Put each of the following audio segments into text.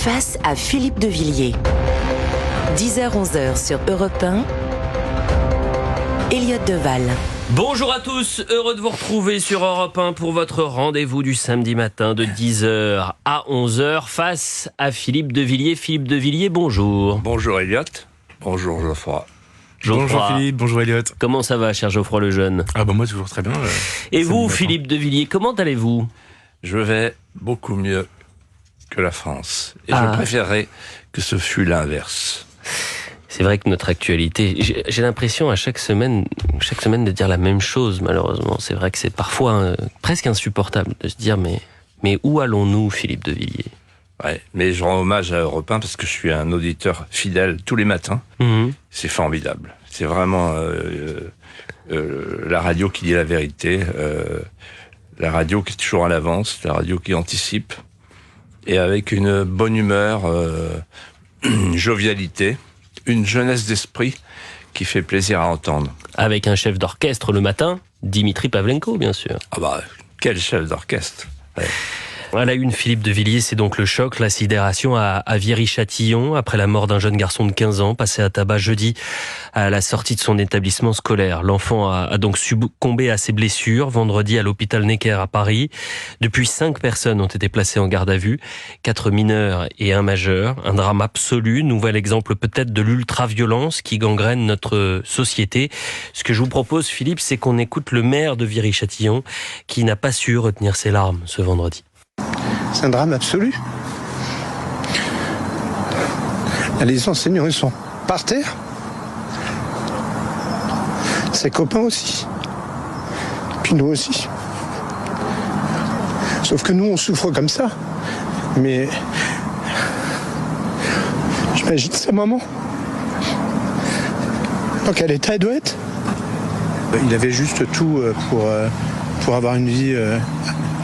face à Philippe de Villiers. 10h-11h sur Europe 1, Elliott Deval. Bonjour à tous, heureux de vous retrouver sur Europe 1 pour votre rendez-vous du samedi matin de 10h à 11h face à Philippe de Villiers. Philippe de Villiers, bonjour. Bonjour Elliott, bonjour Geoffroy. Bonjour Philippe, bonjour Elliott. Comment ça va, cher Geoffroy Lejeune? Moi toujours très bien. Et vous, Philippe de Villiers, comment allez-vous? Je vais beaucoup mieux que la France. Et je préférerais que ce fût l'inverse. C'est vrai que notre actualité, j'ai l'impression à chaque semaine de dire la même chose, malheureusement. C'est vrai que c'est parfois presque insupportable de se dire mais où allons-nous, Philippe de Villiers? Ouais, mais je rends hommage à Europe 1 parce que je suis un auditeur fidèle tous les matins. C'est formidable. C'est vraiment la radio qui dit la vérité, la radio qui est toujours en avance, la radio qui anticipe, et avec une bonne humeur, une jovialité, une jeunesse d'esprit qui fait plaisir à entendre. Avec un chef d'orchestre le matin, Dimitri Pavlenko, bien sûr. Ah bah, quel chef d'orchestre! Ouais. À la une, Philippe de Villiers, c'est donc le choc, la sidération à Viry-Châtillon, après la mort d'un jeune garçon de 15 ans, passé à tabac jeudi à la sortie de son établissement scolaire. L'enfant a donc succombé à ses blessures vendredi à l'hôpital Necker à Paris. Depuis, 5 personnes ont été placées en garde à vue, 4 mineurs et 1 majeur. Un drame absolu, nouvel exemple peut-être de l'ultra-violence qui gangrène notre société. Ce que je vous propose, Philippe, c'est qu'on écoute le maire de Viry-Châtillon qui n'a pas su retenir ses larmes ce vendredi. C'est un drame absolu. Les enseignants, ils sont par terre. Ses copains aussi. Puis nous aussi. Sauf que nous, on souffre comme ça. Mais j'imagine sa maman. Dans quel état elle doit être? Il avait juste tout pour avoir une vie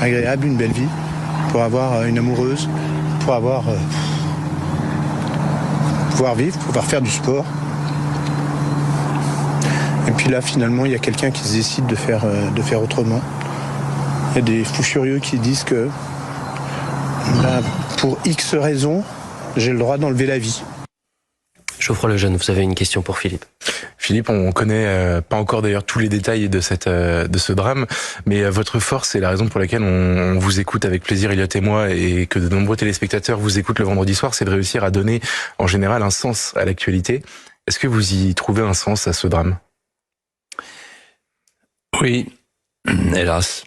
agréable, une belle vie. Pour avoir une amoureuse, pour pouvoir vivre, pouvoir faire du sport. Et puis là, finalement, il y a quelqu'un qui se décide de faire autrement. Il y a des fous furieux qui disent que pour X raisons, j'ai le droit d'enlever la vie. Geoffroy Lejeune, vous avez une question pour Philippe. Philippe, on connaît pas encore d'ailleurs tous les détails de ce drame, mais votre force, c'est la raison pour laquelle on vous écoute avec plaisir, Elliott et moi, et que de nombreux téléspectateurs vous écoutent le vendredi soir, c'est de réussir à donner en général un sens à l'actualité. Est-ce que vous y trouvez un sens à ce drame? Oui, hélas.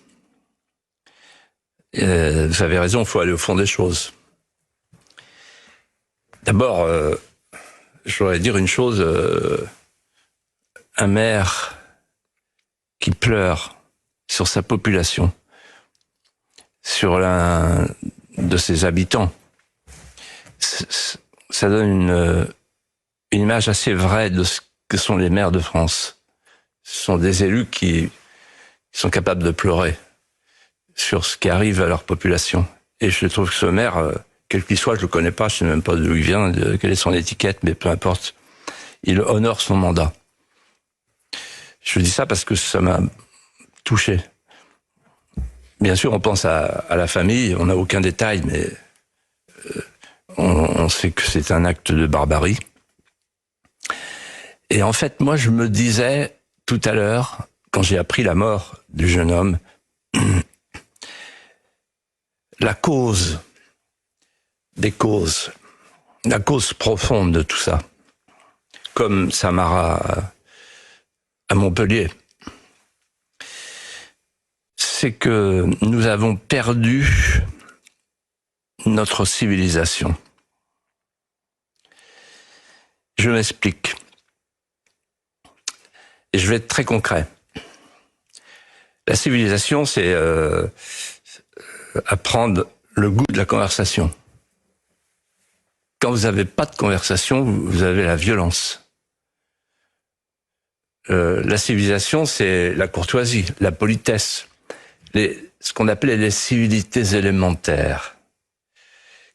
Vous avez raison, il faut aller au fond des choses. D'abord, je voudrais dire une chose. Un maire qui pleure sur sa population, sur l'un de ses habitants, ça donne une image assez vraie de ce que sont les maires de France. Ce sont des élus qui sont capables de pleurer sur ce qui arrive à leur population. Et je trouve que ce maire, quel qu'il soit, je le connais pas, je sais même pas d'où il vient, quelle est son étiquette, mais peu importe, il honore son mandat. Je dis ça parce que ça m'a touché. Bien sûr, on pense à la famille, on n'a aucun détail, mais on sait que c'est un acte de barbarie. Et en fait, moi, je me disais tout à l'heure, quand j'ai appris la mort du jeune homme, la cause profonde de tout ça, comme Samara à Montpellier, c'est que nous avons perdu notre civilisation. Je m'explique. Et je vais être très concret. La civilisation, c'est apprendre le goût de la conversation. Quand vous n'avez pas de conversation, vous avez la violence. La civilisation, c'est la courtoisie, la politesse, ce qu'on appelait les civilités élémentaires,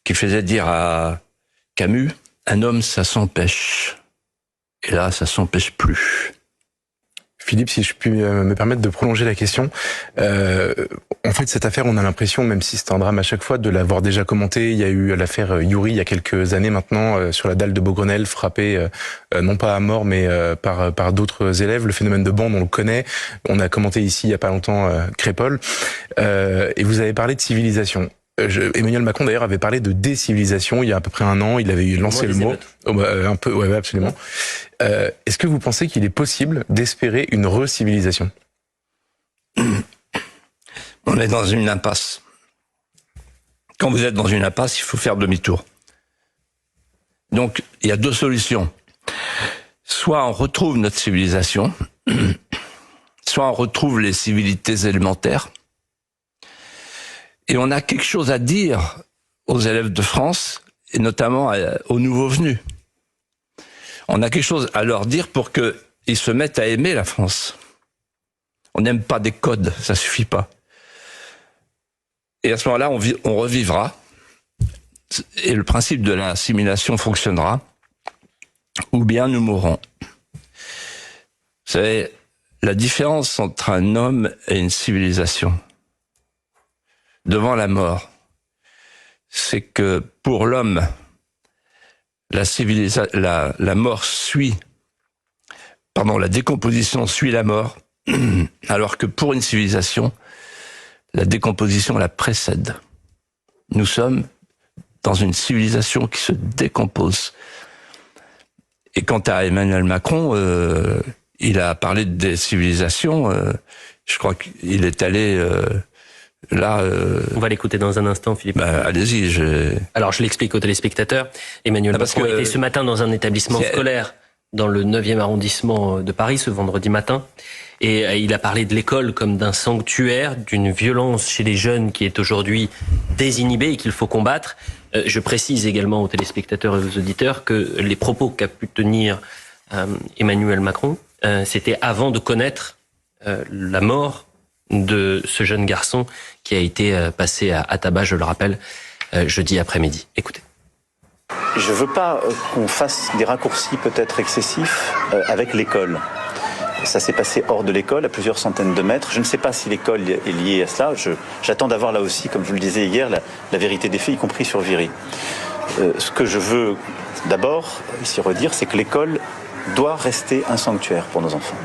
qui faisaient dire à Camus, un homme, ça s'empêche. Et là, ça s'empêche plus. Philippe, si je puis me permettre de prolonger la question, en fait, cette affaire, on a l'impression, même si c'est un drame à chaque fois, de l'avoir déjà commenté. Il y a eu l'affaire Yuri il y a quelques années maintenant, sur la dalle de Beaugrenelle, frappée non pas à mort, mais par d'autres élèves. Le phénomène de bande, on le connaît. On a commenté ici il y a pas longtemps Crépol, et vous avez parlé de civilisation. Emmanuel Macron d'ailleurs avait parlé de décivilisation il y a à peu près un an. Il avait lancé le mot. Un peu, ouais, absolument. Est-ce que vous pensez qu'il est possible d'espérer une recivilisation? On est dans une impasse. Quand vous êtes dans une impasse, il faut faire demi-tour. Donc, il y a deux solutions. Soit on retrouve notre civilisation, soit on retrouve les civilités élémentaires. Et on a quelque chose à dire aux élèves de France, et notamment aux nouveaux venus. On a quelque chose à leur dire pour qu'ils se mettent à aimer la France. On n'aime pas des codes, ça suffit pas. Et à ce moment-là, on revivra, et le principe de l'assimilation fonctionnera, ou bien nous mourrons. Vous savez, la différence entre un homme et une civilisation, devant la mort, c'est que pour l'homme, la mort suit, la décomposition suit la mort, alors que pour une civilisation, la décomposition la précède. Nous sommes dans une civilisation qui se décompose. Et quant à Emmanuel Macron, il a parlé des civilisations, je crois qu'il est allé... Là, on va l'écouter dans un instant, Philippe. Allez-y. Alors, je l'explique aux téléspectateurs. Emmanuel Macron était ce matin dans un établissement scolaire dans le 9e arrondissement de Paris, ce vendredi matin. Et il a parlé de l'école comme d'un sanctuaire, d'une violence chez les jeunes qui est aujourd'hui désinhibée et qu'il faut combattre. Je précise également aux téléspectateurs et aux auditeurs que les propos qu'a pu tenir Emmanuel Macron, c'était avant de connaître la mort de ce jeune garçon qui a été passé à tabac, je le rappelle, jeudi après-midi. Écoutez. Je veux pas qu'on fasse des raccourcis peut-être excessifs avec l'école. Ça s'est passé hors de l'école, à plusieurs centaines de mètres. Je ne sais pas si l'école est liée à cela. J'attends d'avoir là aussi, comme je vous le disais hier, la vérité des faits, y compris sur Viry. Ce que je veux d'abord ici redire, c'est que l'école doit rester un sanctuaire pour nos enfants.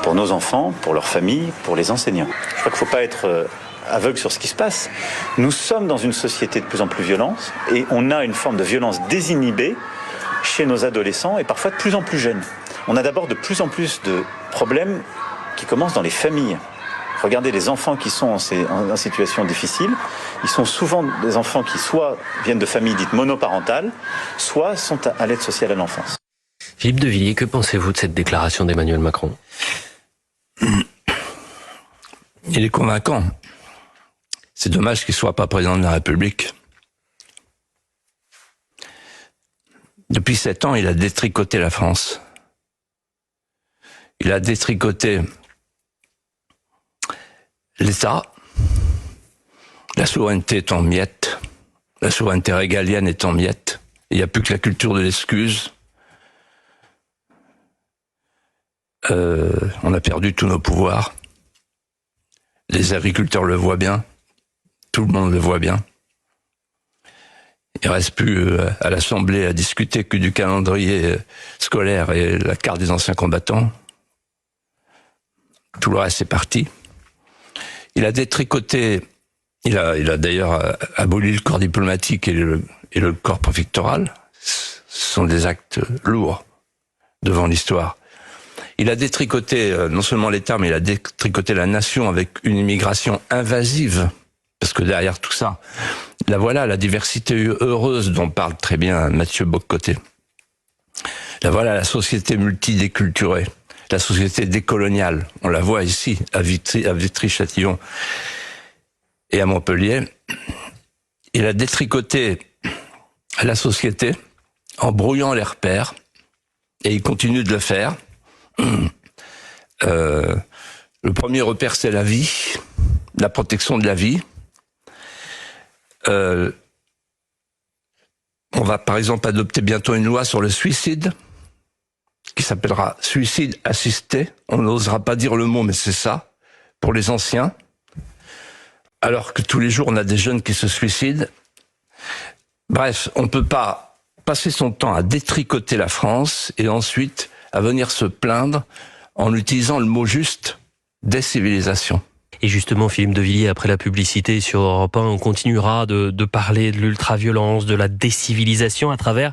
Pour nos enfants, pour leurs familles, pour les enseignants. Je crois qu'il ne faut pas être aveugle sur ce qui se passe. Nous sommes dans une société de plus en plus violente et on a une forme de violence désinhibée chez nos adolescents et parfois de plus en plus jeunes. On a d'abord de plus en plus de problèmes qui commencent dans les familles. Regardez les enfants qui sont en situation difficile. Ils sont souvent des enfants qui soit viennent de familles dites monoparentales, soit sont à l'aide sociale à l'enfance. Philippe de Villiers, que pensez-vous de cette déclaration d'Emmanuel Macron ? Il est convaincant. C'est dommage qu'il ne soit pas président de la République. Depuis 7 ans, il a détricoté la France. Il a détricoté l'État. La souveraineté est en miettes. La souveraineté régalienne est en miettes. Il n'y a plus que la culture de l'excuse. On a perdu tous nos pouvoirs. Les agriculteurs le voient bien. Tout le monde le voit bien. Il ne reste plus à l'Assemblée à discuter que du calendrier scolaire et la carte des anciens combattants. Tout le reste est parti. Il a détricoté, il a d'ailleurs aboli le corps diplomatique et le corps préfectoral. Ce sont des actes lourds devant l'histoire. Il a détricoté non seulement l'État, mais il a détricoté la nation avec une immigration invasive. Parce que derrière tout ça, la diversité heureuse dont parle très bien Mathieu Bock-Côté. La société multidéculturée, la société décoloniale. On la voit ici, à Vitry-Châtillon et à Montpellier. Il a détricoté la société en brouillant les repères, et il continue de le faire. Le premier repère, c'est la vie, la protection de la vie. On va par exemple adopter bientôt une loi sur le suicide qui s'appellera suicide assisté. On n'osera pas dire le mot, mais c'est ça, pour les anciens. Alors que tous les jours, on a des jeunes qui se suicident. Bref, on ne peut pas passer son temps à détricoter la France et ensuite à venir se plaindre en utilisant le mot juste, décivilisation. Et justement, Philippe de Villiers, après la publicité sur Europe 1, on continuera de parler de l'ultraviolence, de la décivilisation à travers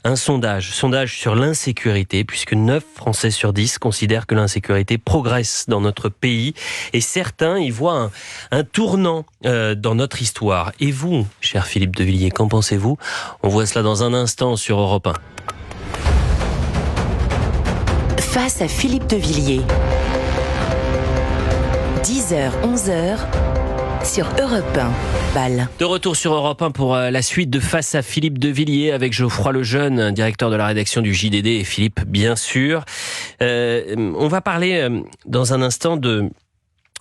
un sondage sur l'insécurité, puisque 9 Français sur 10 considèrent que l'insécurité progresse dans notre pays, et certains y voient un tournant dans notre histoire. Et vous, cher Philippe de Villiers, qu'en pensez-vous? On voit cela dans un instant sur Europe 1. Face à Philippe de Villiers. 10h, 11h, sur Europe 1, Bâle. De retour sur Europe 1 pour la suite de Face à Philippe de Villiers avec Geoffroy Lejeune, directeur de la rédaction du JDD, et Philippe, bien sûr. On va parler dans un instant de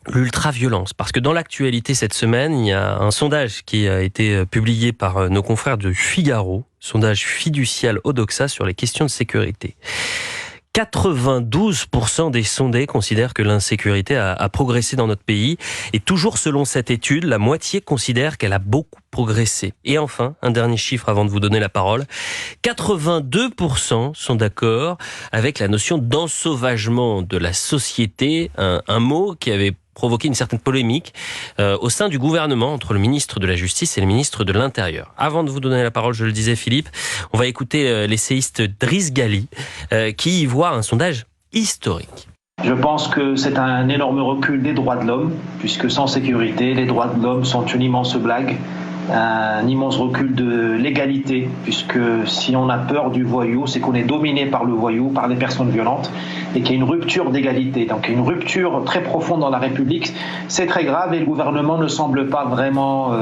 l'ultraviolence, parce que dans l'actualité cette semaine, il y a un sondage qui a été publié par nos confrères de Figaro, sondage fiducial Odoxa sur les questions de sécurité. 92% des sondés considèrent que l'insécurité a progressé dans notre pays. Et toujours selon cette étude, la moitié considère qu'elle a beaucoup progressé. Et enfin, un dernier chiffre avant de vous donner la parole. 82% sont d'accord avec la notion d'ensauvagement de la société, un mot qui avait provoqué une certaine polémique au sein du gouvernement entre le ministre de la Justice et le ministre de l'Intérieur. Avant de vous donner la parole, je le disais Philippe, on va écouter l'essayiste Driss Ghali qui y voit un sondage historique. Je pense que c'est un énorme recul des droits de l'homme, puisque sans sécurité, les droits de l'homme sont une immense blague. Un immense recul de l'égalité, puisque si on a peur du voyou, c'est qu'on est dominé par le voyou, par les personnes violentes, et qu'il y a une rupture d'égalité. Donc une rupture très profonde dans la République, c'est très grave, et le gouvernement ne semble pas vraiment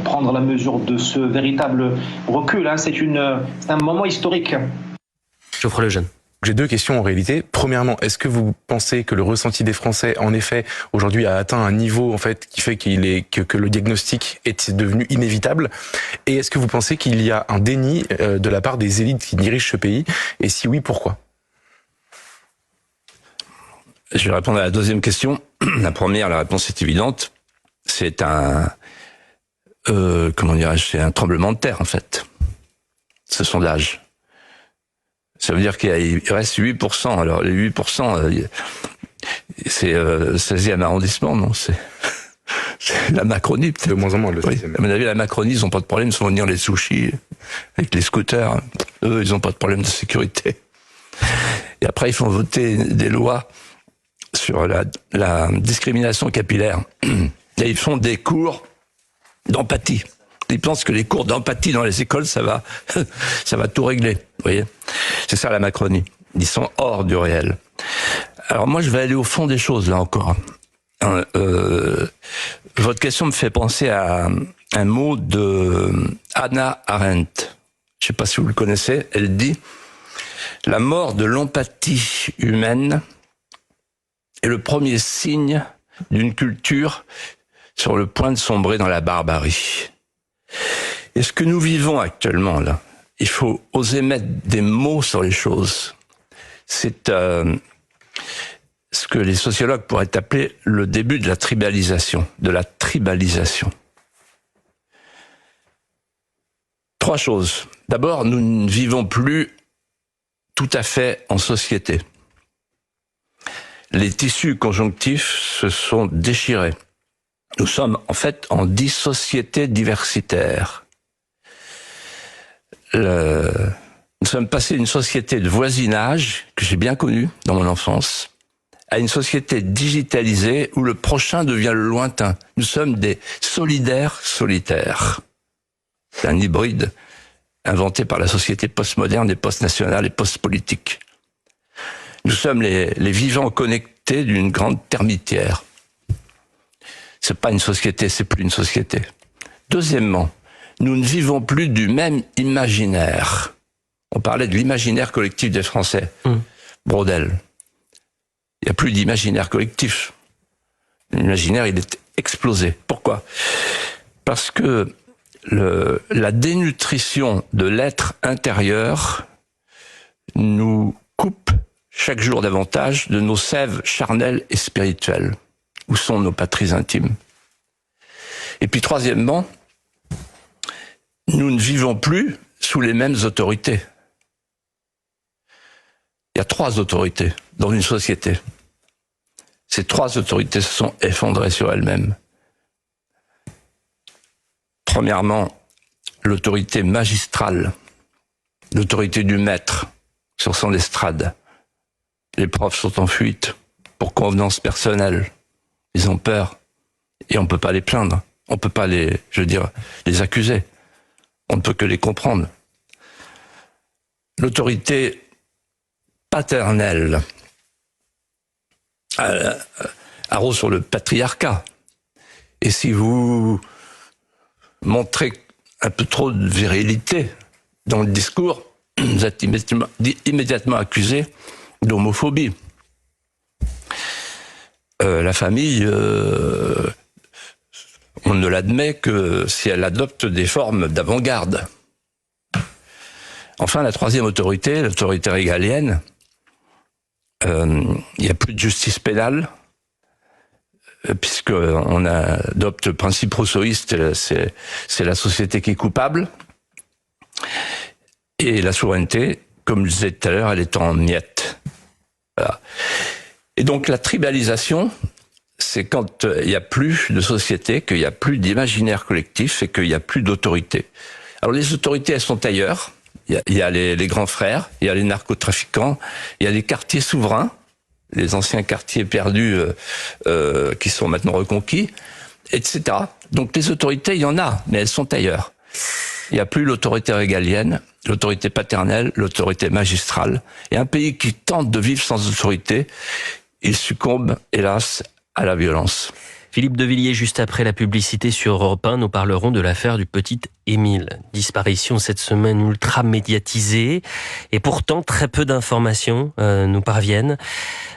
prendre la mesure de ce véritable recul. C'est un moment historique. Geoffroy Lejeune. J'ai 2 questions en réalité. Premièrement, est-ce que vous pensez que le ressenti des Français, en effet, aujourd'hui a atteint un niveau en fait qui fait que le diagnostic est devenu inévitable? Et est-ce que vous pensez qu'il y a un déni de la part des élites qui dirigent ce pays? Et si oui, pourquoi? Je vais répondre à la deuxième question. La première, la réponse est évidente. C'est c'est un tremblement de terre en fait. Ce sondage. Ça veut dire qu'il reste 8%. Alors, les 8%, c'est 16e arrondissement, non? C'est la Macronie, peut-être. De moins en moins, le 16e. Oui. À mon avis, la Macronie, ils n'ont pas de problème, ils vont venir les sushis avec les scooters. Eux, ils n'ont pas de problème de sécurité. Et après, ils font voter des lois sur la discrimination capillaire. Et ils font des cours d'empathie. Ils pensent que les cours d'empathie dans les écoles, ça va tout régler. Vous voyez, c'est ça la Macronie. Ils sont hors du réel. Alors moi, je vais aller au fond des choses là encore. Votre question me fait penser à un mot de Hannah Arendt. Je ne sais pas si vous le connaissez. Elle dit « La mort de l'empathie humaine est le premier signe d'une culture sur le point de sombrer dans la barbarie. » Et ce que nous vivons actuellement, là, il faut oser mettre des mots sur les choses. C'est ce que les sociologues pourraient appeler le début de la tribalisation, Trois choses. D'abord, nous ne vivons plus tout à fait en société. Les tissus conjonctifs se sont déchirés. Nous sommes en fait en dissociété diversitaire. Nous sommes passés d'une société de voisinage, que j'ai bien connue dans mon enfance, à une société digitalisée où le prochain devient le lointain. Nous sommes des solidaires solitaires. C'est un hybride inventé par la société postmoderne et postnationale et postpolitique. Nous sommes les vivants connectés d'une grande termitière. C'est pas une société, c'est plus une société. Deuxièmement, nous ne vivons plus du même imaginaire. On parlait de l'imaginaire collectif des Français. Braudel. Il n'y a plus d'imaginaire collectif. L'imaginaire, il est explosé. Pourquoi? Parce que la dénutrition de l'être intérieur nous coupe chaque jour davantage de nos sèves charnelles et spirituelles. Où sont nos patries intimes? Et puis troisièmement, nous ne vivons plus sous les mêmes autorités. Il y a 3 autorités dans une société. Ces 3 autorités se sont effondrées sur elles-mêmes. Premièrement, l'autorité magistrale, l'autorité du maître sur son estrade. Les profs sont en fuite pour convenance personnelle. Ils ont peur et on ne peut pas les plaindre. On ne peut pas les accuser. On ne peut que les comprendre. L'autorité paternelle arrose sur le patriarcat. Et si vous montrez un peu trop de virilité dans le discours, vous êtes immédiatement accusé d'homophobie. La famille, on ne l'admet que si elle adopte des formes d'avant-garde. Enfin, la troisième autorité, l'autorité régalienne, il n'y a plus de justice pénale, puisqu'on adopte le principe rousseauiste, c'est la société qui est coupable. Et la souveraineté, comme je disais tout à l'heure, elle est en miettes. Voilà. Et donc la tribalisation, c'est quand il n'y a plus de société, qu'il n'y a plus d'imaginaire collectif et qu'il n'y a plus d'autorité. Alors les autorités, elles sont ailleurs. Il y a les grands frères, il y a les narcotrafiquants, il y a les quartiers souverains, les anciens quartiers perdus qui sont maintenant reconquis, etc. Donc les autorités, il y en a, mais elles sont ailleurs. Il n'y a plus l'autorité régalienne, l'autorité paternelle, l'autorité magistrale. Et un pays qui tente de vivre sans autorité, il succombe, hélas, à la violence. Philippe de Villiers, juste après la publicité sur Europe 1, nous parlerons de l'affaire du petit Émile. Disparition cette semaine ultra médiatisée et pourtant très peu d'informations nous parviennent.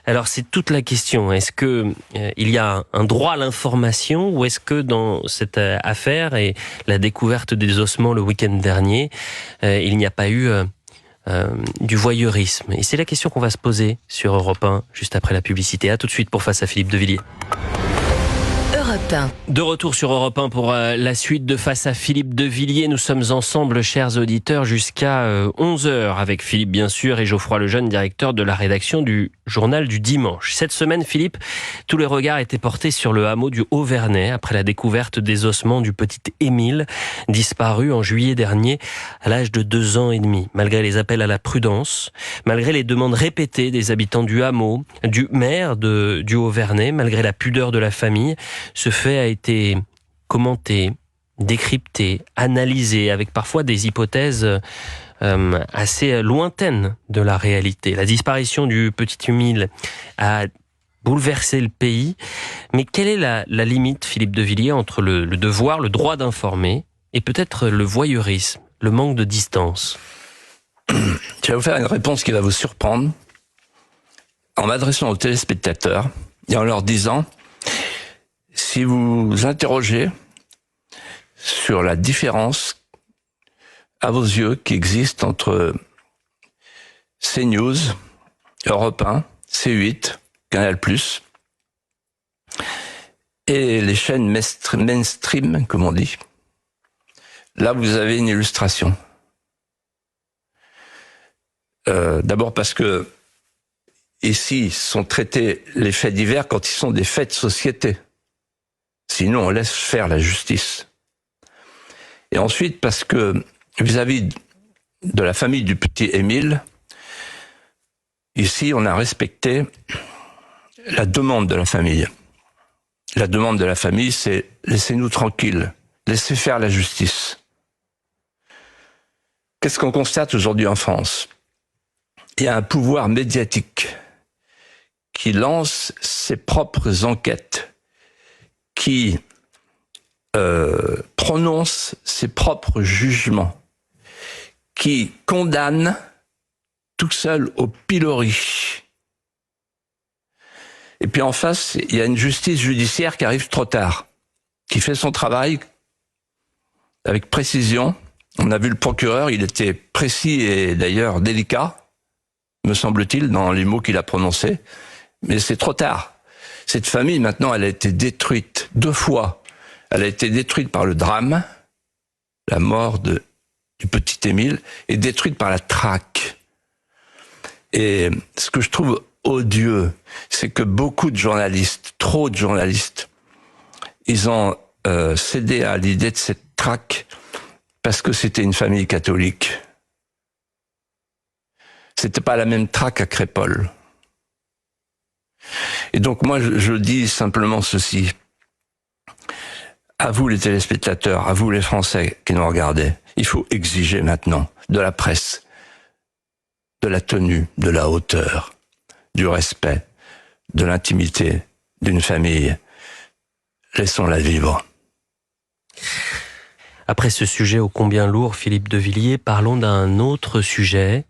Alors c'est toute la question. Est-ce que il y a un droit à l'information ou est-ce que dans cette affaire et la découverte des ossements le week-end dernier, il n'y a pas eu du voyeurisme? Et c'est la question qu'on va se poser sur Europe 1 juste après la publicité. À tout de suite pour Face à Philippe de Villiers. De retour sur Europe 1 pour la suite de Face à Philippe de Villiers. Nous sommes ensemble, chers auditeurs, jusqu'à 11h avec Philippe, bien sûr, et Geoffroy Lejeune, directeur de la rédaction du Journal du Dimanche. Cette semaine, Philippe, tous les regards étaient portés sur le hameau du Haut-Vernay après la découverte des ossements du petit Émile, disparu en juillet dernier à l'âge de 2 ans et demi. Malgré les appels à la prudence, malgré les demandes répétées des habitants du hameau, du maire du Haut-Vernay, malgré la pudeur de la famille, ce fait a été commenté, décrypté, analysé, avec parfois des hypothèses assez lointaines de la réalité. La disparition du petit Émile a bouleversé le pays. Mais quelle est la limite, Philippe de Villiers, entre le devoir, le droit d'informer, et peut-être le voyeurisme, le manque de distance? Je vais vous faire une réponse qui va vous surprendre, en m'adressant aux téléspectateurs et en leur disant: si vous vous interrogez sur la différence, à vos yeux, qui existe entre CNews, Europe 1, C8, Canal+, et les chaînes mainstream, comme on dit, là vous avez une illustration. D'abord parce que ici sont traités les faits divers quand ils sont des faits de société. Sinon, on laisse faire la justice. Et ensuite, parce que vis-à-vis de la famille du petit Émile, ici, on a respecté la demande de la famille. La demande de la famille, c'est « laissez-nous tranquilles, laissez faire la justice ». Qu'est-ce qu'on constate aujourd'hui en France? Il y a un pouvoir médiatique qui lance ses propres enquêtes, qui prononce ses propres jugements, qui condamne tout seul au pilori. Et puis en face, il y a une justice judiciaire qui arrive trop tard, qui fait son travail avec précision. On a vu le procureur, il était précis et d'ailleurs délicat, me semble-t-il, dans les mots qu'il a prononcés. Mais c'est trop tard. Cette famille, maintenant, elle a été détruite 2 fois. Elle a été détruite par le drame, la mort du petit Émile, et détruite par la traque. Et ce que je trouve odieux, c'est que beaucoup de journalistes, trop de journalistes, ils ont cédé à l'idée de cette traque parce que c'était une famille catholique. C'était pas la même traque à Crépol. Et donc moi, je dis simplement ceci. À vous les téléspectateurs, à vous les Français qui nous regardez, il faut exiger maintenant de la presse, de la tenue, de la hauteur, du respect, de l'intimité d'une famille. Laissons-la vivre. Après ce sujet ô combien lourd, Philippe de Villiers, parlons d'un autre sujet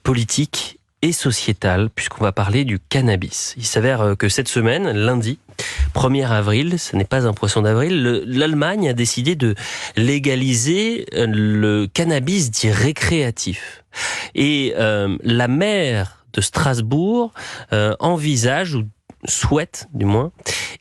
politique et sociétal, puisqu'on va parler du cannabis. Il s'avère que cette semaine, lundi, 1er avril, ce n'est pas un poisson d'avril, l'Allemagne a décidé de légaliser le cannabis dit récréatif. Et la maire de Strasbourg envisage, ou souhaite du moins,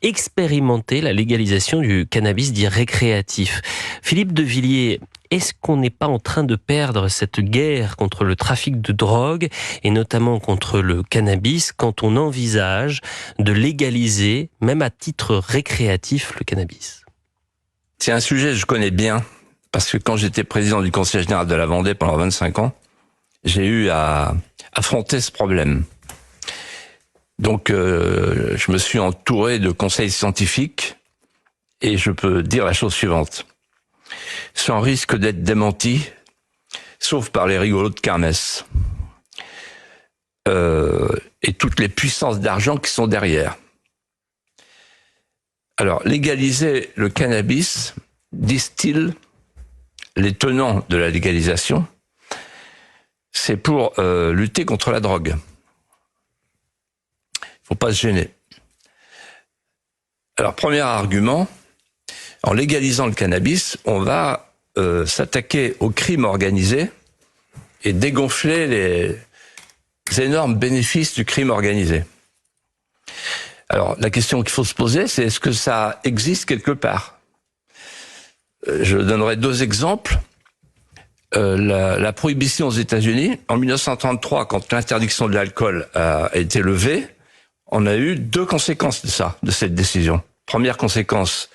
expérimenter la légalisation du cannabis dit récréatif. Philippe de Villiers, est-ce qu'on n'est pas en train de perdre cette guerre contre le trafic de drogue et notamment contre le cannabis quand on envisage de légaliser, même à titre récréatif, le cannabis? C'est un sujet que je connais bien parce que quand j'étais président du Conseil général de la Vendée pendant 25 ans, j'ai eu à affronter ce problème. Donc, je me suis entouré de conseils scientifiques et je peux dire la chose suivante. Sans risque d'être démenti, sauf par les rigolos de kermesse et toutes les puissances d'argent qui sont derrière. Alors, légaliser le cannabis, disent-ils, les tenants de la légalisation, c'est pour lutter contre la drogue. Faut pas se gêner. Alors, premier argument, en légalisant le cannabis, on va s'attaquer au crime organisé et dégonfler les énormes bénéfices du crime organisé. Alors, la question qu'il faut se poser, c'est est-ce que ça existe quelque part? Je donnerai 2 exemples. La prohibition aux États-Unis, en 1933, quand l'interdiction de l'alcool a été levée, on a eu 2 conséquences de cette décision. Première conséquence,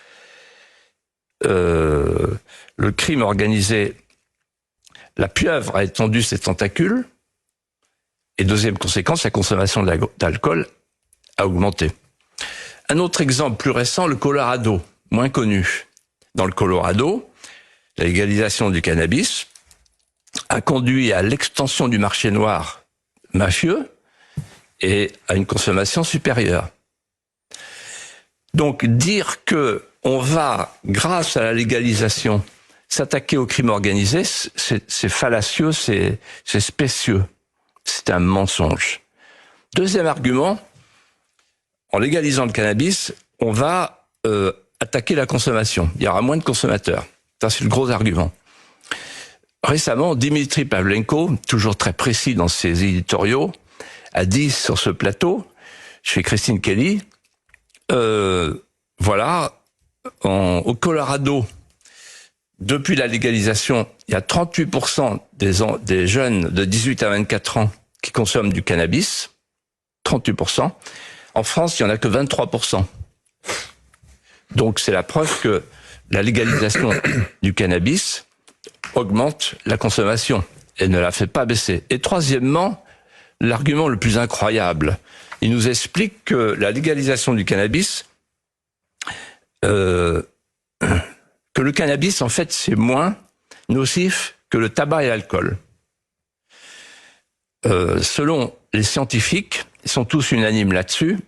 le crime organisé, la pieuvre a étendu ses tentacules. Et deuxième conséquence, la consommation d'alcool a augmenté. Un autre exemple plus récent, le Colorado, moins connu. Dans le Colorado, la légalisation du cannabis a conduit à l'extension du marché noir mafieux et à une consommation supérieure. Donc dire que on va, grâce à la légalisation, s'attaquer au crime organisé, c'est fallacieux, c'est spécieux. C'est un mensonge. Deuxième argument, en légalisant le cannabis, on va attaquer la consommation. Il y aura moins de consommateurs. Ça, c'est le gros argument. Récemment, Dimitri Pavlenko, toujours très précis dans ses éditoriaux, a dit sur ce plateau, chez Christine Kelly, voilà, au Colorado, depuis la légalisation, il y a 38% des jeunes de 18 à 24 ans qui consomment du cannabis. 38%. En France, il n'y en a que 23%. Donc c'est la preuve que la légalisation du cannabis augmente la consommation et ne la fait pas baisser. Et troisièmement, l'argument le plus incroyable, il nous explique que la légalisation du cannabis, que le cannabis, en fait, c'est moins nocif que le tabac et l'alcool. Selon les scientifiques, ils sont tous unanimes là-dessus,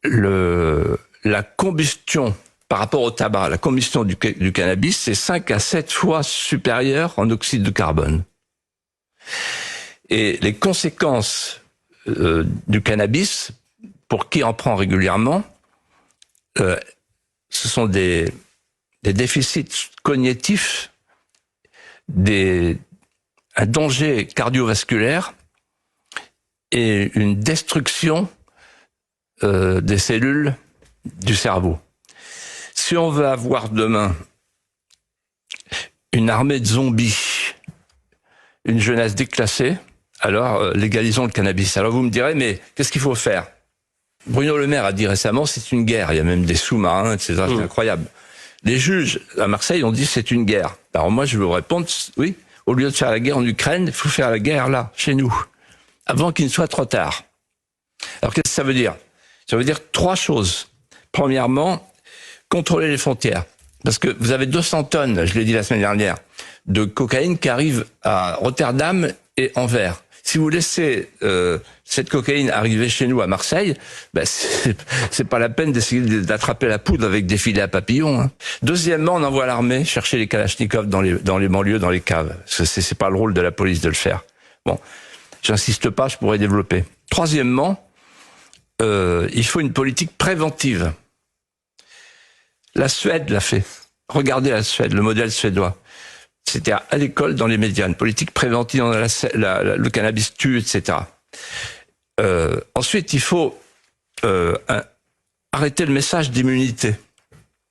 la combustion par rapport au tabac, la combustion du cannabis, c'est 5 à 7 fois supérieure en oxyde de carbone. Et les conséquences du cannabis, pour qui en prend régulièrement, ce sont des déficits cognitifs, un danger cardiovasculaire et une destruction des cellules du cerveau. Si on veut avoir demain une armée de zombies, une jeunesse déclassée, alors légalisons le cannabis. Alors vous me direz, mais qu'est-ce qu'il faut faire? Bruno Le Maire a dit récemment, c'est une guerre. Il y a même des sous-marins, etc. C'est incroyable. Les juges à Marseille ont dit c'est une guerre. Alors moi je veux répondre, oui, au lieu de faire la guerre en Ukraine, il faut faire la guerre là, chez nous, avant qu'il ne soit trop tard. Alors qu'est-ce que ça veut dire? Ça veut dire 3 choses. Premièrement, contrôler les frontières. Parce que vous avez 200 tonnes, je l'ai dit la semaine dernière, de cocaïne qui arrive à Rotterdam et Anvers. Si vous laissez cette cocaïne arriver chez nous à Marseille, ben c'est pas la peine d'essayer d'attraper la poudre avec des filets à papillons. Hein. Deuxièmement, on envoie l'armée chercher les kalachnikovs dans les banlieues, dans les caves. C'est pas le rôle de la police de le faire. Bon, j'insiste pas, je pourrais développer. Troisièmement, il faut une politique préventive. La Suède l'a fait. Regardez la Suède, le modèle suédois. C'était à l'école, dans les médias, une politique préventive, le cannabis tue, etc. Ensuite, il faut arrêter le message d'immunité,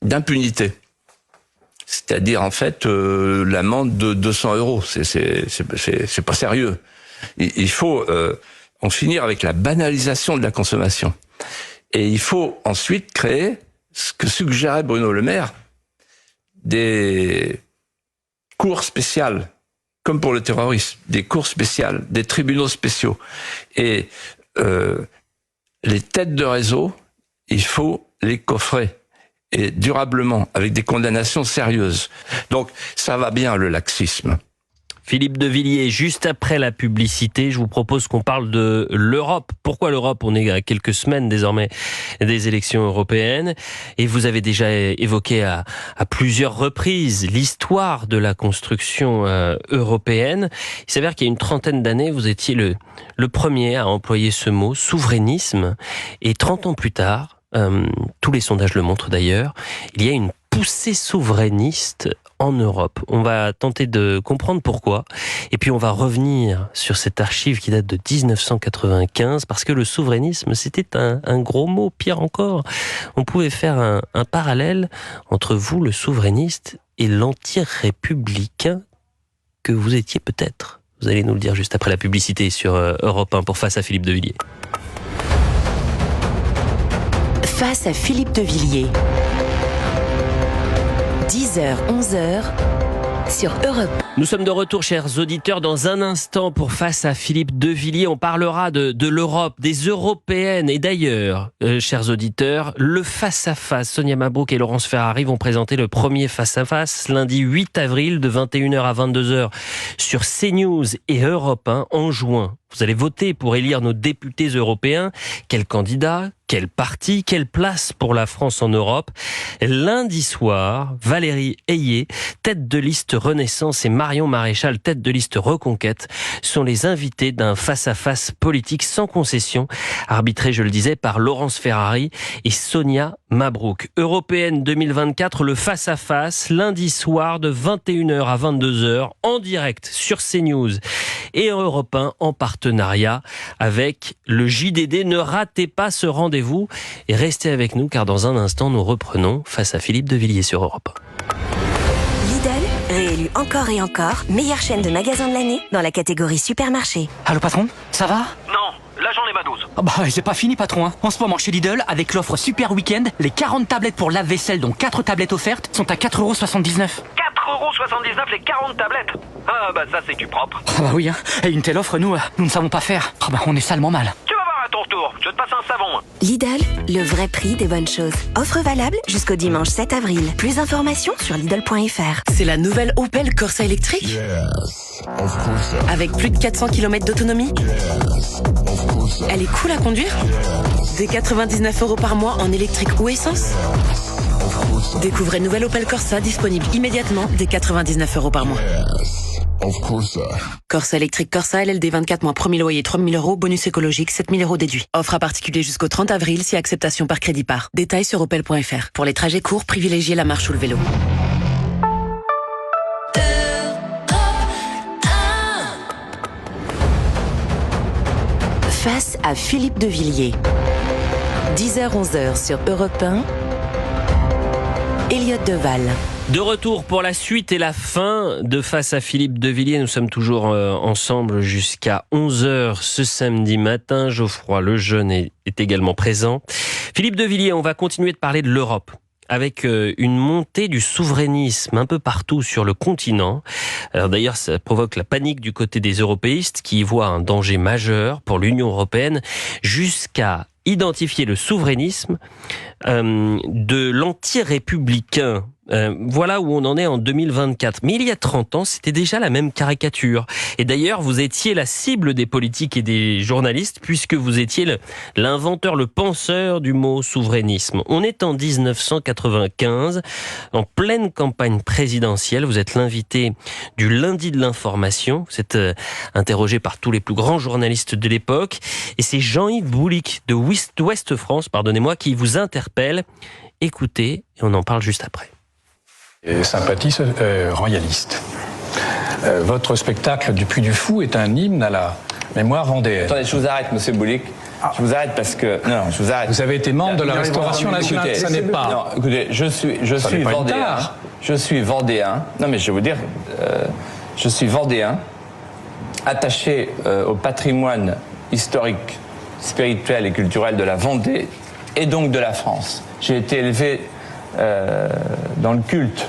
d'impunité. C'est-à-dire, en fait, l'amende de 200 €. C'est pas sérieux. Il faut en finir avec la banalisation de la consommation. Et il faut ensuite créer ce que suggérait Bruno Le Maire, des cours spéciales, comme pour le terrorisme, des cours spéciales, des tribunaux spéciaux. Et les têtes de réseau, il faut les coffrer, et durablement, avec des condamnations sérieuses. Donc, ça va bien, le laxisme. Philippe de Villiers, juste après la publicité, je vous propose qu'on parle de l'Europe. Pourquoi l'Europe? On est à quelques semaines désormais des élections européennes. Et vous avez déjà évoqué à plusieurs reprises l'histoire de la construction européenne. Il s'avère qu'il y a une trentaine d'années, vous étiez le premier à employer ce mot, souverainisme. Et 30 ans plus tard, tous les sondages le montrent d'ailleurs, il y a une poussée souverainiste en Europe. On va tenter de comprendre pourquoi. Et puis on va revenir sur cette archive qui date de 1995, parce que le souverainisme, c'était un gros mot, pire encore. On pouvait faire un parallèle entre vous, le souverainiste, et l'anti-républicain que vous étiez peut-être. Vous allez nous le dire juste après la publicité sur Europe 1 pour Face à Philippe de Villiers. Face à Philippe de Villiers. 10h, 11h, sur Europe. Nous sommes de retour, chers auditeurs, dans un instant pour Face à Philippe de Villiers. On parlera de l'Europe, des européennes. Et d'ailleurs, chers auditeurs, le face-à-face. Sonia Mabrouk et Laurence Ferrari vont présenter le premier face-à-face lundi 8 avril de 21h à 22h sur CNews et Europe 1 en juin. Vous allez voter pour élire nos députés européens. Quel candidat, quel parti, quelle place pour la France en Europe? Lundi soir, Valérie Ayé, tête de liste Renaissance, et Marion Maréchal, tête de liste Reconquête, sont les invités d'un face-à-face politique sans concession, arbitré, je le disais, par Laurence Ferrari et Sonia Mabrouk. Européenne 2024, le face-à-face, lundi soir de 21h à 22h, en direct sur CNews et Europe 1 en partenariat avec le JDD. Ne ratez pas ce rendez-vous et restez avec nous, car dans un instant, nous reprenons Face à Philippe de Villiers sur Europe 1. Lidl, réélu encore et encore meilleure chaîne de magasins de l'année dans la catégorie supermarché. Allô patron, ça va? Non, là j'en ai ma dose. Oh bah c'est pas fini patron, hein. En ce moment chez Lidl, avec l'offre Super Week-end, les 40 tablettes pour lave-vaisselle dont 4 tablettes offertes sont à 4,79 €. 4,79 € les 40 tablettes. Ah bah ça c'est du propre. Ah bah oui, hein. Et une telle offre, nous ne savons pas faire. Ah bah on est salement mal. Tu vas voir à ton tour, je te passe un savon. Lidl, le vrai prix des bonnes choses. Offre valable jusqu'au dimanche 7 avril. Plus d'informations sur Lidl.fr. C'est la nouvelle Opel Corsa électrique. Avec plus de 400 km d'autonomie. Elle est cool à conduire. Des 99 € par mois en électrique ou essence. Découvrez nouvelle Opel Corsa disponible immédiatement dès 99 € par mois. Corsa électrique Corsa LLD 24 mois, premier loyer 3 000 €, bonus écologique 7 000 € déduit. Offre à particulier jusqu'au 30 avril si acceptation par crédit par. Détails sur opel.fr. Pour les trajets courts, privilégiez la marche ou le vélo. Face à Philippe de Villiers. 10h-11h sur Europe 1. Elliott Deval. De retour pour la suite et la fin de Face à Philippe de Villiers. Nous sommes toujours ensemble jusqu'à 11h ce samedi matin. Geoffroy Lejeune est également présent. Philippe de Villiers, on va continuer de parler de l'Europe, avec une montée du souverainisme un peu partout sur le continent. Alors d'ailleurs, ça provoque la panique du côté des européistes qui y voient un danger majeur pour l'Union européenne, jusqu'à identifier le souverainisme de l'anti-républicain. Voilà où on en est en 2024. Mais il y a 30 ans, c'était déjà la même caricature. Et d'ailleurs, vous étiez la cible des politiques et des journalistes, puisque vous étiez l'inventeur, le penseur du mot souverainisme. On est en 1995, en pleine campagne présidentielle. Vous êtes l'invité du lundi de l'information. Vous êtes interrogé par tous les plus grands journalistes de l'époque. Et c'est Jean-Yves Boulic de Ouest France, qui vous interpelle. Écoutez, et on en parle juste après. Sympathie royaliste. Votre spectacle du Puy du Fou est un hymne à la mémoire vendéenne. Attendez, je vous arrête, monsieur Boulic. Je vous arrête parce que... Non, je vous arrête. Vous avez été membre de la Restauration nationale, ça n'est pas... Non, écoutez, je suis vendéen. Je suis vendéen. Non, mais je vais vous dire, je suis vendéen, attaché au patrimoine historique, spirituel et culturel de la Vendée et donc de la France. J'ai été élevé dans le culte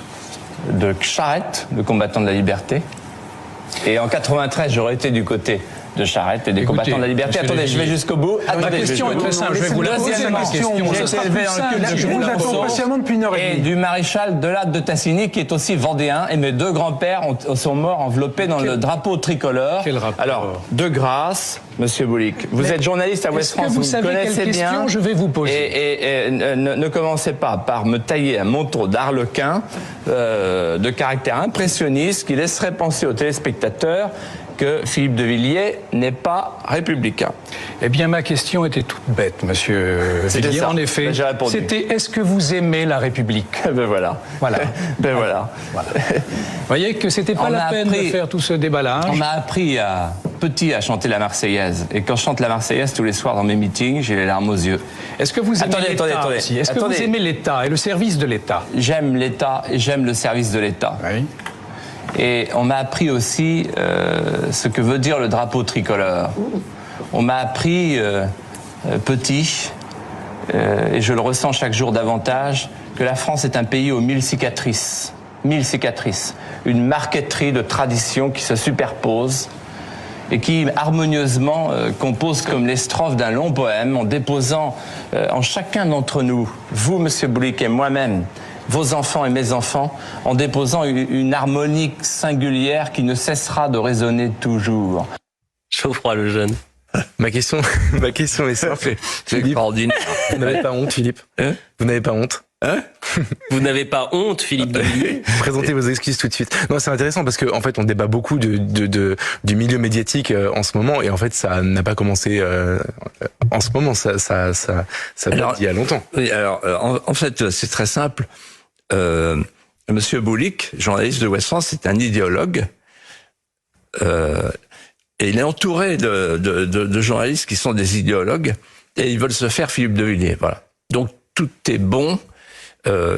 de Charette, le combattant de la liberté. Et en 93, j'aurais été du côté de Charette et des combattants de la liberté. Attendez, je vais jusqu'au bout. La question est très simple, je vais vous la poser. Ma question, j'ai été élevé dans le culte de Charette et du maréchal Delade de Tassigny, qui est aussi vendéen. Et mes deux grands-pères sont morts enveloppés dans le drapeau tricolore. Quel rapport? Alors, de grâce, monsieur Boulic, vous êtes journaliste à Ouest France, vous connaissez quelle question je vais vous poser. Et ne commencez pas par me tailler un manteau d'arlequin de caractère impressionniste qui laisserait penser aux téléspectateurs que Philippe de Villiers n'est pas républicain. Eh bien, ma question était toute bête, monsieur Villiers. En effet, c'était est-ce que vous aimez la République? Ben voilà. Voilà. Ben voilà. Vous voyez que c'était pas la peine de faire tout ce déballage. On m'a appris petit à chanter la Marseillaise. Et quand je chante la Marseillaise tous les soirs dans mes meetings, j'ai les larmes aux yeux. Est-ce que vous aimez l'État aussi? Est-ce que vous aimez l'État et le service de l'État? J'aime l'État et j'aime le service de l'État. Oui. Et on m'a appris aussi ce que veut dire le drapeau tricolore. On m'a appris petit, et je le ressens chaque jour davantage, que la France est un pays aux 1000 cicatrices. 1000 cicatrices. Une marqueterie de traditions qui se superposent et qui harmonieusement composent comme les strophes d'un long poème en déposant en chacun d'entre nous, vous, monsieur Boulic, et moi-même, vos enfants et mes enfants, en déposant une harmonique singulière qui ne cessera de résonner toujours. Geoffroy Lejeune. Ma question est simple. C'est extraordinaire. Vous n'avez pas honte, Philippe? Vous n'avez pas honte? Vous n'avez pas honte, Philippe de Villiers? Présentez vos excuses tout de suite. Non, c'est intéressant parce que en fait, on débat beaucoup du milieu médiatique en ce moment, et en fait, ça n'a pas commencé en ce moment. Ça date d'il y a longtemps. Oui, alors en fait, c'est très simple. Monsieur Boulic, journaliste de Ouest France, c'est un idéologue. Et il est entouré de journalistes qui sont des idéologues, et ils veulent se faire Philippe de Villiers. Voilà. Donc tout est bon.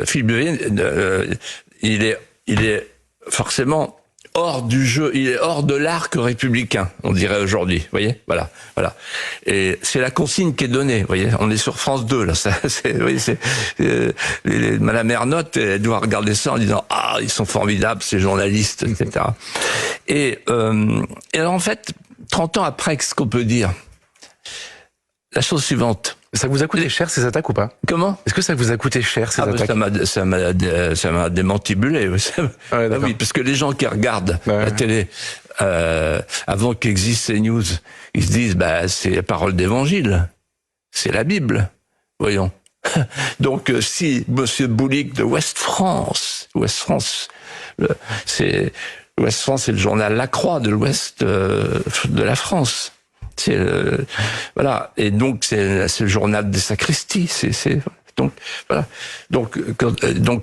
Philippe de Villiers, il est forcément hors du jeu, il est hors de l'arc républicain, on dirait aujourd'hui. Vous voyez, voilà. Et c'est la consigne qui est donnée. Vous voyez, on est sur France 2 là. Madame Ernotte, elle doit regarder ça en disant ils sont formidables ces journalistes, etc. Et alors en fait, 30 ans après, qu'est-ce qu'on peut dire? La chose suivante. Ça vous a coûté cher ces attaques ou pas? Comment? Est-ce que ça vous a coûté cher ces attaques? Ça m'a démantibulé. Oui, parce que les gens qui regardent la télé avant qu'existent ces news, ils se disent c'est la parole d'évangile, c'est la Bible. Voyons. Donc si monsieur Boulic de Ouest France, c'est le journal La Croix de l'Ouest de la France. Voilà, et donc c'est le journal des sacristies. Donc voilà. Donc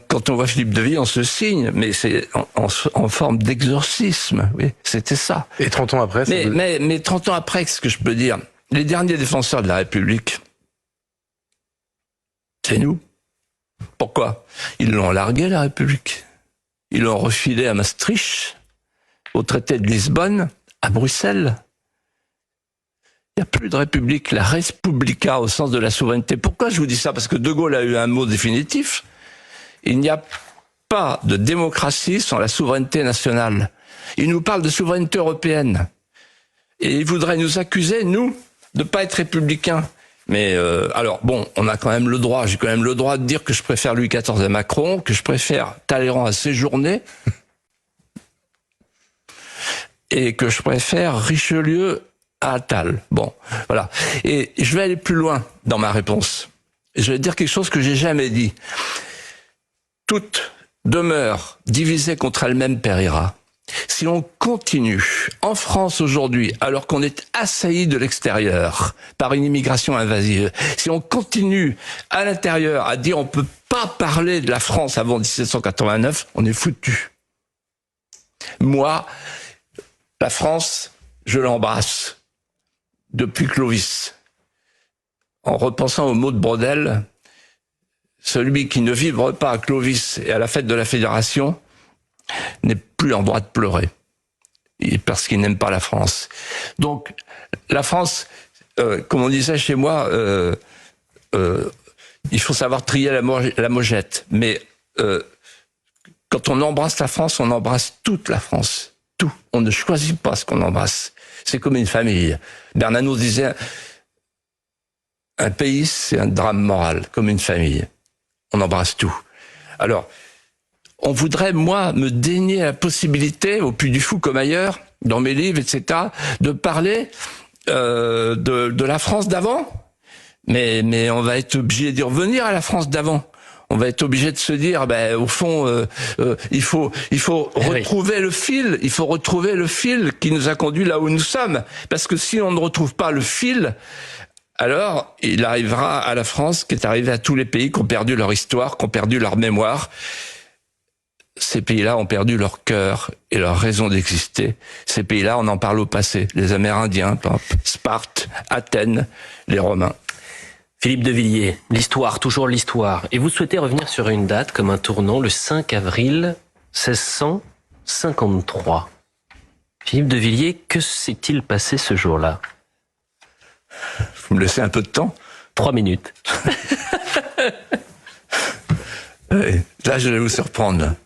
quand on voit Philippe de Villiers, on se signe, mais c'est en forme d'exorcisme. Oui, c'était ça. Et 30 ans après. Mais 30 ans après, qu'est-ce que je peux dire? les derniers défenseurs de la République, c'est nous. Pourquoi? Ils l'ont largué, la République. Ils l'ont refilé à Maastricht, au traité de Lisbonne, à Bruxelles. Il n'y a plus de République, la Respublica au sens de la souveraineté. Pourquoi je vous dis ça? Parce que De Gaulle a eu un mot définitif. Il n'y a pas de démocratie sans la souveraineté nationale. Il nous parle de souveraineté européenne. Et il voudrait nous accuser, nous, de ne pas être républicains. Mais alors, bon, on a quand même le droit, j'ai quand même le droit de dire que je préfère Louis XIV à Macron, que je préfère Talleyrand à Séjourné, et que je préfère Richelieu à Attal. Bon, voilà. Et je vais aller plus loin dans ma réponse. Je vais dire quelque chose que j'ai jamais dit. Toute demeure divisée contre elle-même périra. Si on continue en France aujourd'hui, alors qu'on est assailli de l'extérieur par une immigration invasive, si on continue à l'intérieur à dire on peut pas parler de la France avant 1789, on est foutu. Moi, la France, je l'embrasse depuis Clovis. En repensant au mot de Brodel, celui qui ne vibre pas à Clovis et à la fête de la Fédération n'est plus en droit de pleurer, parce qu'il n'aime pas la France. Donc, la France, comme on disait chez moi, il faut savoir trier la mojette. Mais quand on embrasse la France, on embrasse toute la France. Tout. On ne choisit pas ce qu'on embrasse. C'est comme une famille. Bernanos disait, un pays, c'est un drame moral, comme une famille. On embrasse tout. Alors, on voudrait, moi, me dénier la possibilité, au Puy du Fou comme ailleurs, dans mes livres, etc., de parler de la France d'avant. Mais on va être obligé d'y revenir à la France d'avant. On va être obligé de se dire, au fond, il faut retrouver le fil. Il faut retrouver le fil qui nous a conduit là où nous sommes. Parce que si on ne retrouve pas le fil, alors il arrivera à la France qui est arrivé à tous les pays qui ont perdu leur histoire, qui ont perdu leur mémoire. Ces pays-là ont perdu leur cœur et leur raison d'exister. Ces pays-là, on en parle au passé. Les Amérindiens, Sparte, Athènes, les Romains. Philippe de Villiers, l'histoire, toujours l'histoire. Et vous souhaitez revenir sur une date comme un tournant, le 5 avril 1653. Philippe de Villiers, que s'est-il passé ce jour-là? Vous me laissez un peu de temps? 3 minutes. Là, je vais vous surprendre.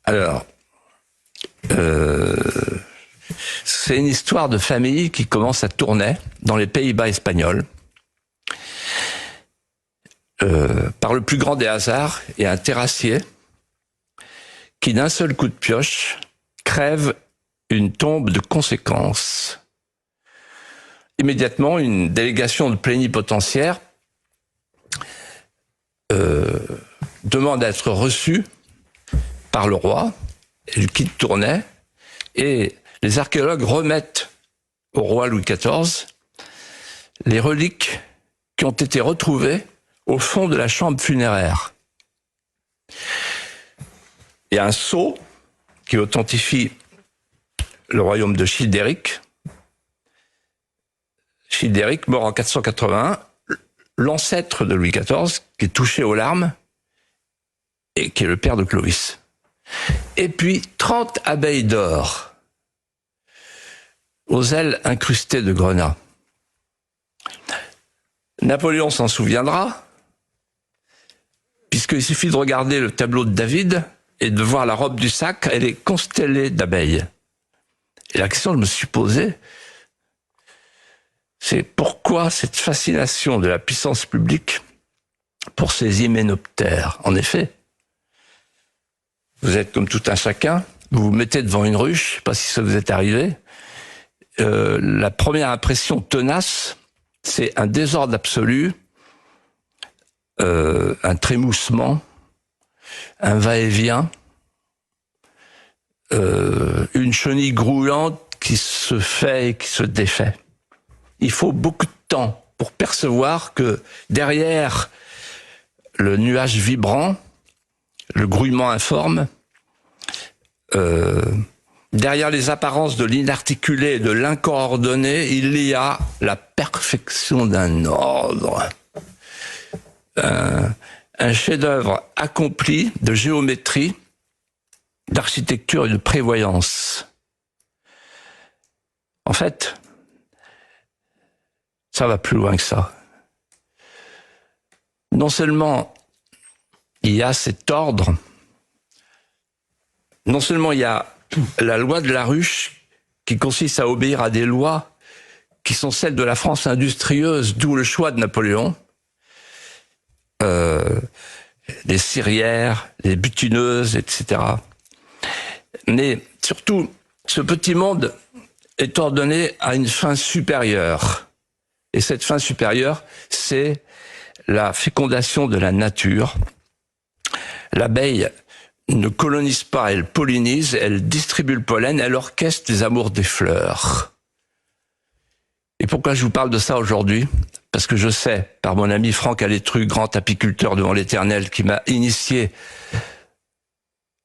Alors, c'est une histoire de famille qui commence à tourner dans les Pays-Bas espagnols. Par le plus grand des hasards, il y a un terrassier qui, d'un seul coup de pioche, crève une tombe de conséquences. Immédiatement, une délégation de plénipotentiaires demande à être reçue par le roi, et le quitte tournait, et les archéologues remettent au roi Louis XIV les reliques qui ont été retrouvées au fond de la chambre funéraire. Il y a un sceau qui authentifie le royaume de Childéric. Childéric, mort en 481, l'ancêtre de Louis XIV, qui est touché aux larmes, et qui est le père de Clovis. Et puis 30 abeilles d'or aux ailes incrustées de grenat. Napoléon s'en souviendra, puisqu'il suffit de regarder le tableau de David et de voir la robe du sacre, elle est constellée d'abeilles. Et la question que je me suis posée, c'est pourquoi cette fascination de la puissance publique pour ces hyménoptères? En effet, vous êtes comme tout un chacun, vous vous mettez devant une ruche, je ne sais pas si ça vous est arrivé, la première impression tenace, c'est un désordre absolu, un trémoussement, un va-et-vient, une chenille grouillante qui se fait et qui se défait. Il faut beaucoup de temps pour percevoir que derrière le nuage vibrant, le grouillement informe, derrière les apparences de l'inarticulé et de l'incoordonné, il y a la perfection d'un ordre. Un chef-d'œuvre accompli de géométrie, d'architecture et de prévoyance. En fait, ça va plus loin que ça. Non seulement il y a cet ordre, non seulement il y a la loi de la ruche qui consiste à obéir à des lois qui sont celles de la France industrieuse, d'où le choix de Napoléon, les cirières, les butineuses, etc. Mais surtout, ce petit monde est ordonné à une fin supérieure. Et cette fin supérieure, c'est la fécondation de la nature. L'abeille ne colonise pas, elle pollinise, elle distribue le pollen, elle orchestre les amours des fleurs. Et pourquoi je vous parle de ça aujourd'hui ? Parce que je sais, par mon ami Franck Alétru, grand apiculteur devant l'Éternel, qui m'a initié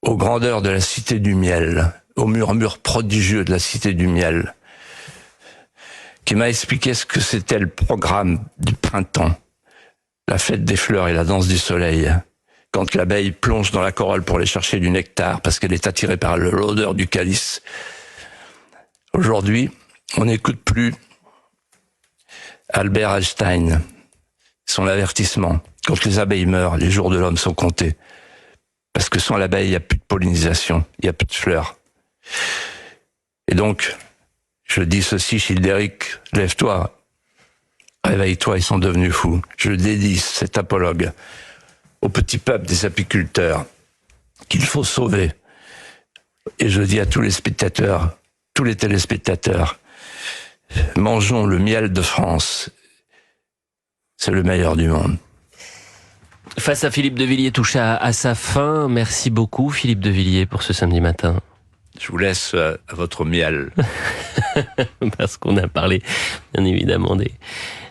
aux grandeurs de la cité du miel, au murmure prodigieux de la cité du miel, qui m'a expliqué ce que c'était le programme du printemps, la fête des fleurs et la danse du soleil, quand l'abeille plonge dans la corolle pour aller chercher du nectar, parce qu'elle est attirée par l'odeur du calice. Aujourd'hui, on n'écoute plus Albert Einstein, son avertissement. Quand les abeilles meurent, les jours de l'homme sont comptés. Parce que sans l'abeille, il n'y a plus de pollinisation, il n'y a plus de fleurs. Et donc, je dis ceci, Childéric, lève-toi, réveille-toi, ils sont devenus fous. Je dédie cet apologue au petit peuple des apiculteurs qu'il faut sauver. Et je dis à tous les spectateurs, tous les téléspectateurs, mangeons le miel de France. C'est le meilleur du monde. Face à Philippe de Villiers touche à sa fin. Merci beaucoup Philippe de Villiers pour ce samedi matin. Je vous laisse à votre miel. Parce qu'on a parlé bien évidemment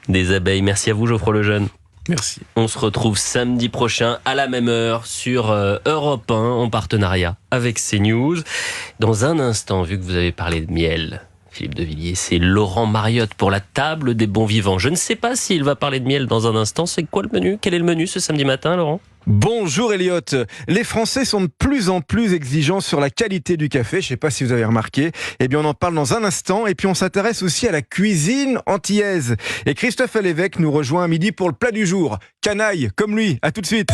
des abeilles. Merci à vous Geoffroy Lejeune. Merci. On se retrouve samedi prochain à la même heure sur Europe 1 en partenariat avec CNews. Dans un instant, vu que vous avez parlé de miel, Philippe de Villiers, c'est Laurent Mariotte pour la table des bons vivants. Je ne sais pas s'il va parler de miel dans un instant. C'est quoi le menu ? Quel est le menu ce samedi matin, Laurent ? Bonjour Elliot. Les Français sont de plus en plus exigeants sur la qualité du café. Je ne sais pas si vous avez remarqué. Eh bien, on en parle dans un instant. Et puis, on s'intéresse aussi à la cuisine antillaise. Et Christophe Lévesque nous rejoint à midi pour le plat du jour. Canaille, comme lui. À tout de suite.